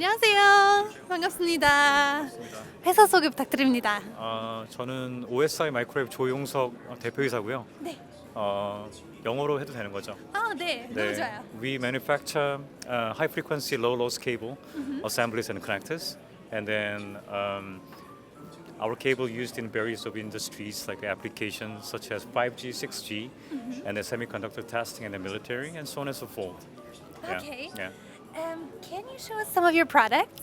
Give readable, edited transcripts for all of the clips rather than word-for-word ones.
안녕하세요. 반갑습니다. 회사 소개 부탁드립니다. 저는 OSI 마이크로웹 조용석 대표이사고요. 네. 영어로 해도 되는 거죠? 네. 너무 좋아요. We manufacture high frequency low loss cable assemblies and connectors, and then our cable used in various of industries like applications such as 5G, 6G, and the semiconductor testing and the military, and so on and so forth. Okay. Yeah. Can you show us some of your products?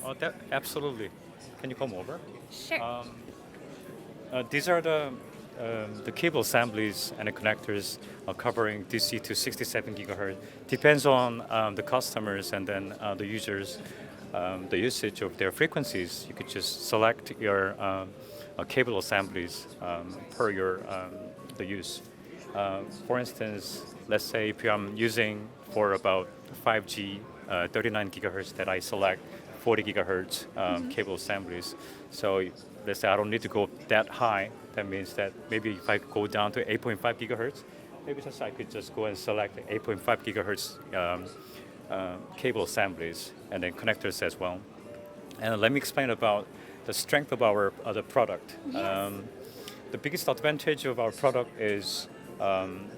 Absolutely. Can you come over? Sure. These are the cable assemblies and the connectors covering DC to 67 gigahertz. Depends on the customers and then the users, the usage of their frequencies. You could just select your cable assemblies per your the use. For instance, let's say if I'm using for about 5G 39 gigahertz, that I select 40 gigahertz cable assemblies. So let's say I don't need to go that high. That means that maybe if I go down to 8.5 gigahertz, maybe just I could just go and select 8.5 gigahertz cable assemblies and then connectors as well. And let me explain about the strength of our the product. Yes. The biggest advantage of our product is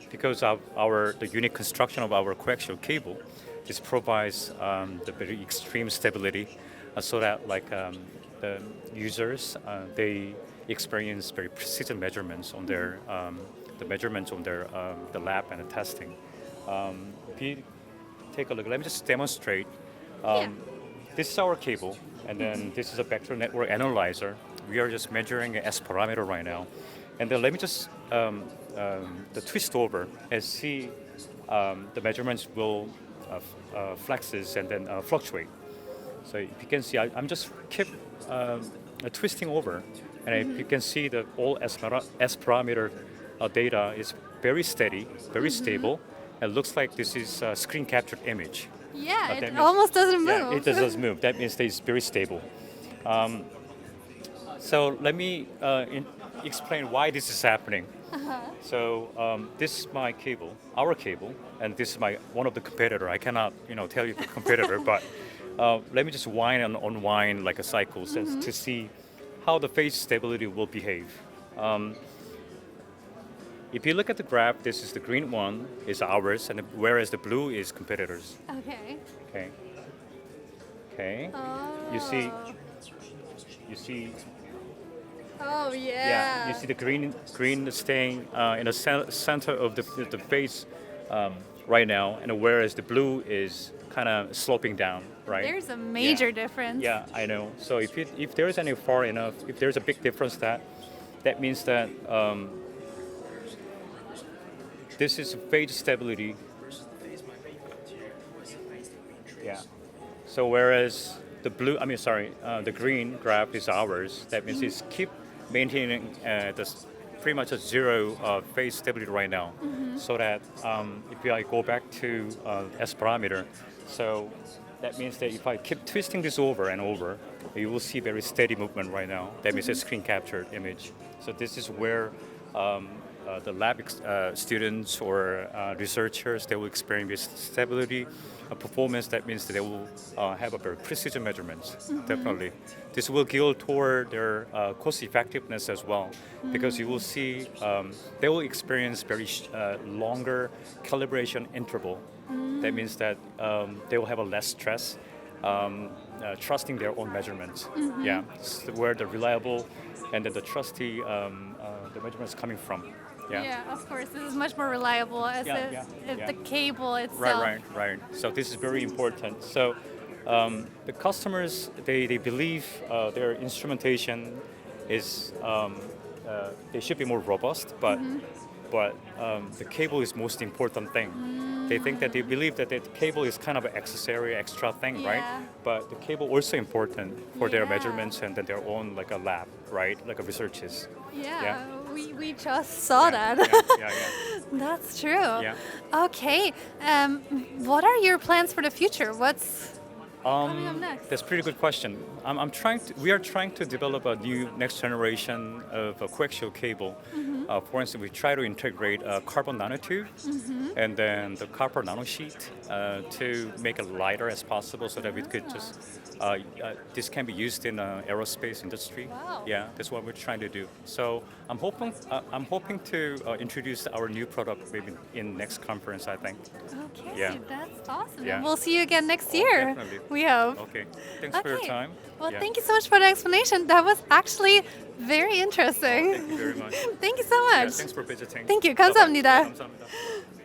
because of the unique construction of our coaxial cable. This provides the very extreme stability, so that the users they experience very precision measurements on their the measurements on their the lab and the testing. If you take a look, let me just demonstrate. This is our cable, and then this is a vector network analyzer. We are just measuring an S parameter right now, and then let me just the twist over and see the measurements will flexes and then fluctuate. So if you can see, I'm just keep twisting over, and if you can see that all S parameter data is very steady, very stable. It looks like this is a screen captured image. Yeah, that it means- almost doesn't move. Yeah, it does move. That means that it's very stable. So let me explain why this is happening. So this is my cable, our cable, and this is one of the competitor. I cannot tell you the competitor, but let me just wind and unwind like a cycle to see how the phase stability will behave. If you look at the graph, this is the green one is ours, and whereas the blue is competitors. Okay. Okay. Oh. You see. Oh Yeah, you see the green staying in the center of the face right now, and whereas the blue is kind of sloping down, right? There's a major difference. Yeah, I know. So if there is any far enough, if there's a big difference, that means that this is phase stability. Yeah. So whereas the green graph is ours. That means it's keep maintaining pretty much a zero phase stability right now. So that if I go back to S parameter, so that means that if I keep twisting this over and over, you will see very steady movement right now. That means a screen captured image. So this is where the lab students or researchers, they will experience stability, performance. That means that they will have a very precision measurements. Definitely, this will gear toward their cost effectiveness as well, because you will see they will experience very longer calibration interval. That means that they will have a less stress, trusting their own measurements. Yeah, so where the reliable and then the trusty the measurements coming from. Yeah, of course. This is much more reliable as the cable itself. Right. So this is very important. So the customers, they believe their instrumentation is they should be more robust, but the cable is most important thing. They think that they believe that the cable is kind of an accessory, extra thing, right? But the cable also important for their measurements and then their own like a lab, right? Like a researches. Yeah. We just saw that. Yeah. That's true. Yeah. Okay. What are your plans for the future? What's coming up next? That's a pretty good question. We are trying to develop a new next generation of a coaxial cable. For instance, we try to integrate a carbon nanotube and then the copper nanosheet to make it lighter as possible so that we could just this can be used in aerospace industry. Wow. Yeah, that's what we're trying to do. So I'm hoping to introduce our new product maybe in next conference, I think. Okay, Yeah. that's awesome. Yeah. And we'll see you again next year. definitely. We hope. Okay, thanks for your time. Well, Yeah. thank you so much for the explanation. That was actually very interesting. Thank you very much. Thank you so Yeah, much. thanks for visiting. Thank you. Bye-bye. 감사합니다. 감사합니다.